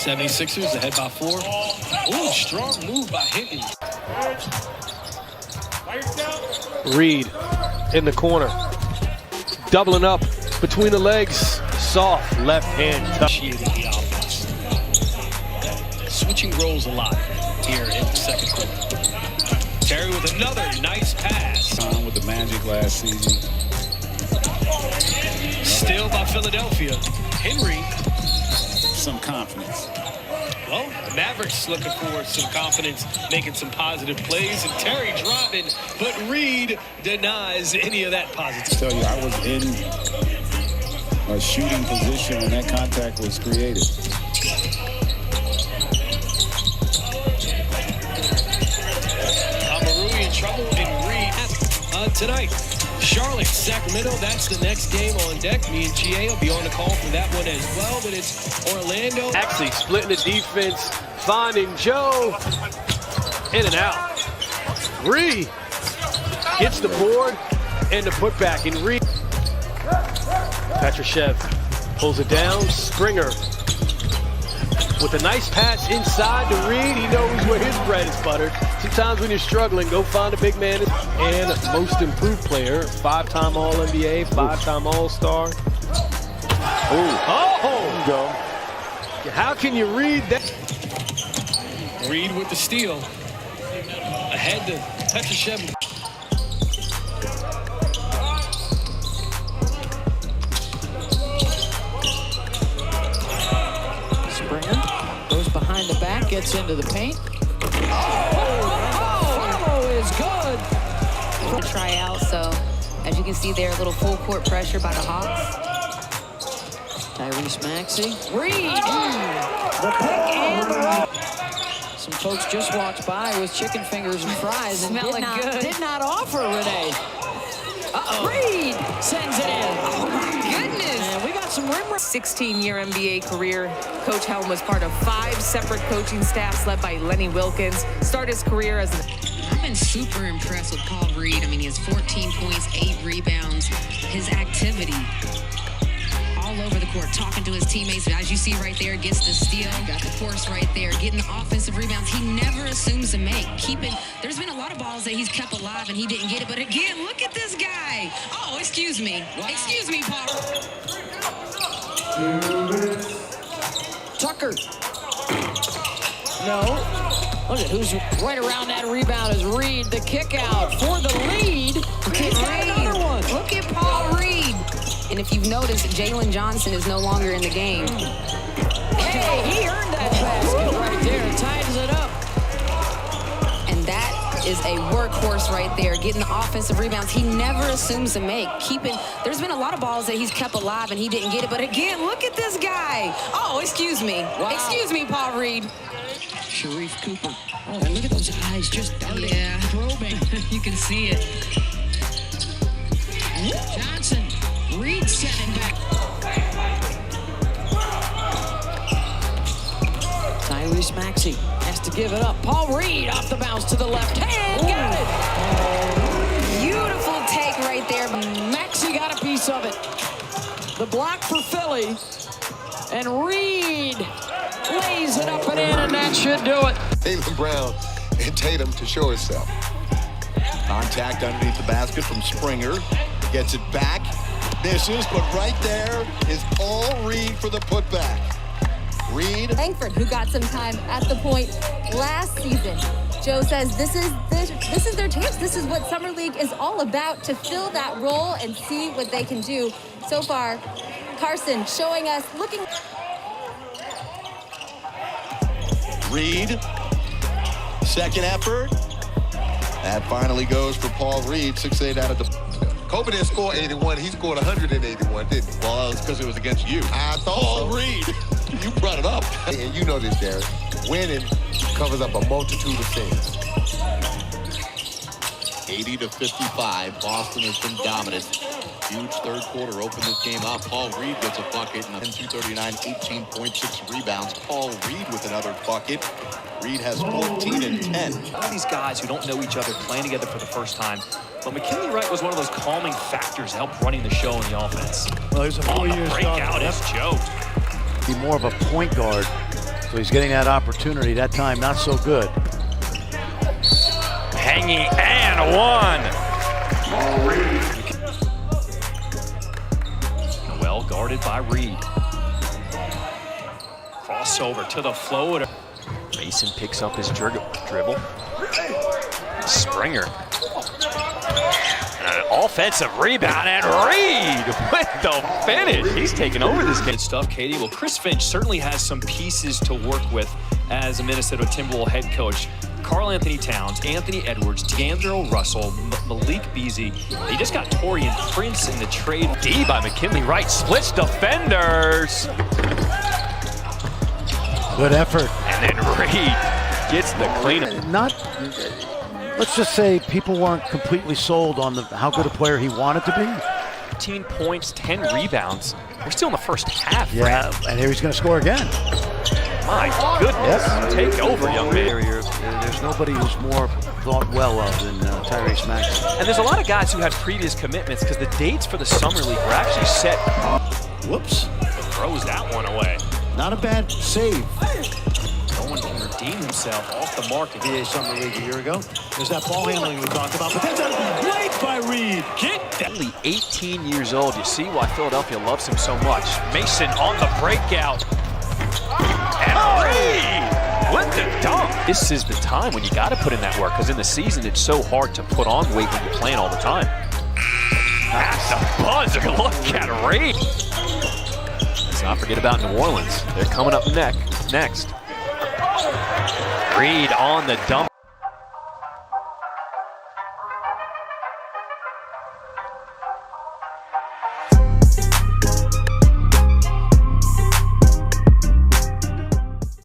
76ers ahead by 4. Ooh, strong move by Hinton. Reed in the corner. Doubling up between the legs. Soft left hand touch. The offense. Switching roles a lot here in the second quarter. Terry with another nice pass. On with the Magic last season. Still by Philadelphia. Henry. Some confidence. Well, the Mavericks looking for some confidence, making some positive plays, and Terry driving, but Reed denies any of that positive. I tell you, I was in a shooting position when that contact was created. Amaru in trouble, and Reed tonight. Charlotte, Sacramento, that's the next game on deck. Me and GA will be on the call for that one as well, but it's Orlando. Actually splitting the defense, finding Joe. In and out. Reed gets the board and the putback, and Reed. Petrushev pulls it down. Springer with a nice pass inside to Reed. He knows where his bread is buttered. Sometimes when you're struggling, go find a big man. And most improved player, 5-time All-NBA, 5-time All-Star. Oh! How can you read that? Reed with the steal. Ahead to Petrushev. Springer goes behind the back, gets into the paint. Follow is good. Try out, so as you can see there, a little full court pressure by the Hawks. Tyrese Maxey. Reed! The pick and the roll. Some folks just walked by with chicken fingers and fries and did not offer, Renee. Reed sends it in. Oh my goodness. And we got some rim. 16-year NBA career. Coach Helm was part of 5 separate coaching staffs led by Lenny Wilkins. Started his career as I've been super impressed with Paul Reed. I mean, he has 14 points, 8 rebounds. His activity all over the court, talking to his teammates. As you see right there, gets the steal, got the force right there, getting the offensive rebounds. He never assumes a make. There's been a lot of balls that he's kept alive and he didn't get it. But again, look at this guy. Oh, excuse me. Wow. Excuse me, Paul. Tucker. No. Look at who's right around that rebound is Reed. The kick out for the lead. He's got another one. Look at Paul Reed. And if you've noticed, Jalen Johnson is no longer in the game. Hey, he earned that basket right there. Ties it up. And that is a workhorse right there, getting the offensive rebounds. He never assumes a make. There's been a lot of balls that he's kept alive and he didn't get it. But again, look at this guy. Oh, excuse me. Wow. Excuse me, Paul Reed. Sharif Cooper. Oh, and look at those eyes just darting, probing. You can see it. Johnson. Reed sending back. Tyrese Maxey has to give it up. Paul Reed off the bounce to the left hand. Got it. Beautiful take right there. Maxey got a piece of it. The block for Philly. And Reed lays it up and in, and that should do it. Tatum Brown and Tatum to show himself. Contact underneath the basket from Springer. Gets it back. Misses, but right there is Paul Reed for the putback. Reed. Langford, who got some time at the point last season. Joe says this is their chance. This is what Summer League is all about, to fill that role and see what they can do. So far, Carson showing us, looking. Reed, second effort. That finally goes for Paul Reed, 6'8" out of the... Kobe didn't score 81. He scored 181, didn't he? Well, that was because it was against you. I thought Paul so. Reed, you brought it up. And you know this, Derek. Winning covers up a multitude of sins. 80-55. Boston has been dominant. Huge third quarter opened this game up. Paul Reed gets a bucket and a 239, 18.6 rebounds. Paul Reed with another bucket. Reed has 14 and 10. A lot of these guys who don't know each other playing together for the first time. But McKinley Wright was one of those calming factors to help running the show in the offense. Well, there's a 4 years breakout is Joe. Be more of a point guard So he's getting that opportunity. That time, not so good. Hanging and one. Well guarded by Reed. Crossover to the floater. Mason picks up his dribble. Springer. An offensive rebound, and Reed with the finish. He's taking over this game. Good stuff, Katie. Well, Chris Finch certainly has some pieces to work with as a Minnesota Timberwolves head coach. Karl Anthony Towns, Anthony Edwards, D'Angelo Russell, Malik Beasley. They just got Taurean Prince in the trade. D by McKinley Wright, splits defenders. Good effort. And then Reed gets the cleanup. Let's just say people weren't completely sold on how good a player he wanted to be. 15 points, 10 rebounds. We're still in the first half. Yeah, and here he's going to score again. My goodness. Take over, young man. There's nobody who's more thought well of than Tyrese Maxey. And there's a lot of guys who had previous commitments because the dates for the Summer League were actually set. Whoops. Throws that one away. Not a bad save. No one can redeem himself off the mark. NBA Summer League a year ago. There's that ball handling we talked about, but that's a great by Reed. Get that. Only 18 years old. You see why Philadelphia loves him so much. Mason on the breakout. And Reed with the dunk. This is the time when you got to put in that work because in the season it's so hard to put on weight when you're playing all the time. At the buzzer, look at Reed. Let's not forget about New Orleans. They're coming up next. Reed on the dump.